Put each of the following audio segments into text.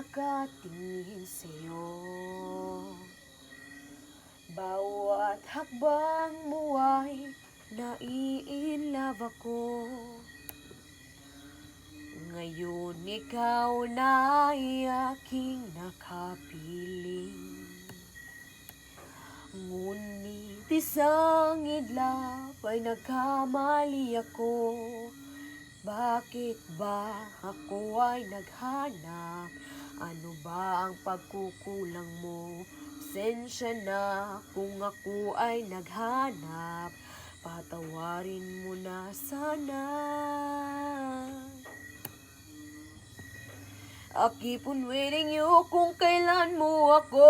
nakatingin sa'yo. Bawat hakbang mo ay nai-inlove ako. Ngayon ikaw na ay aking nakapiling. Ngunit isang idlap ay nagkamali ako. Bakit ba ako ay naghanap? Ano ba ang pagkukulang mo? Pasensya na kung ako ay naghanap. Patawarin mo na sana. I keep on waiting you kung kailan mo ako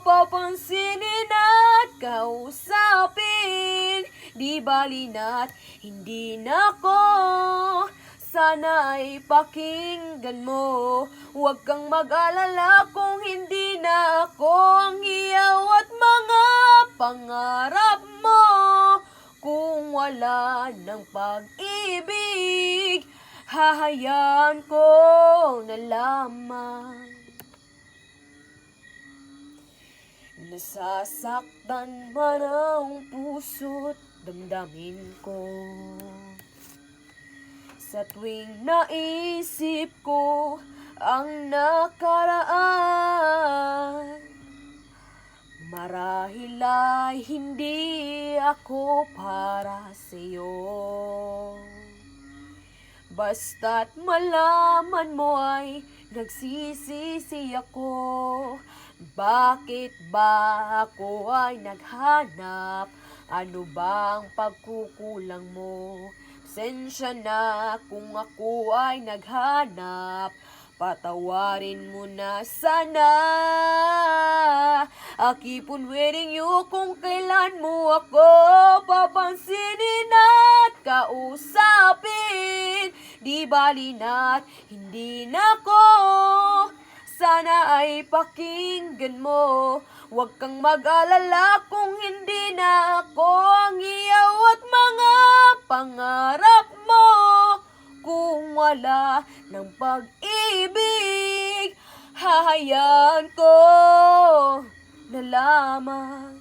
papansinin at kausapin. Di bali na't hindi na ako. Sana ay pakinggan mo. Huwag kang mag-alala kung hindi na ako ang iyaw at mga pangarap mo. Kung wala ng pag-ibig, hahayaan ko na lamang. Nasasaktan man ang puso't damdamin ko. Sa tuwing naisip ko ang nakaraan, marahil ay hindi ako para sa'yo. Basta't malaman mo ay nagsisisi ako. Bakit ba ako ay naghanap? Ano ba ang pagkukulang mo? Pasensya na kung ako ay naghanap. Patawarin mo na sana. I keep on waiting you kung kailan mo ako papansinin at kausapin. Di bali na't hindi na ako. Sana ay pakinggan mo. Huwag kang mag-alala kung hindi na ako ang iyaw at mga pangarap mo. Kung wala ng pag-ibig, hahayaan ko na lamang.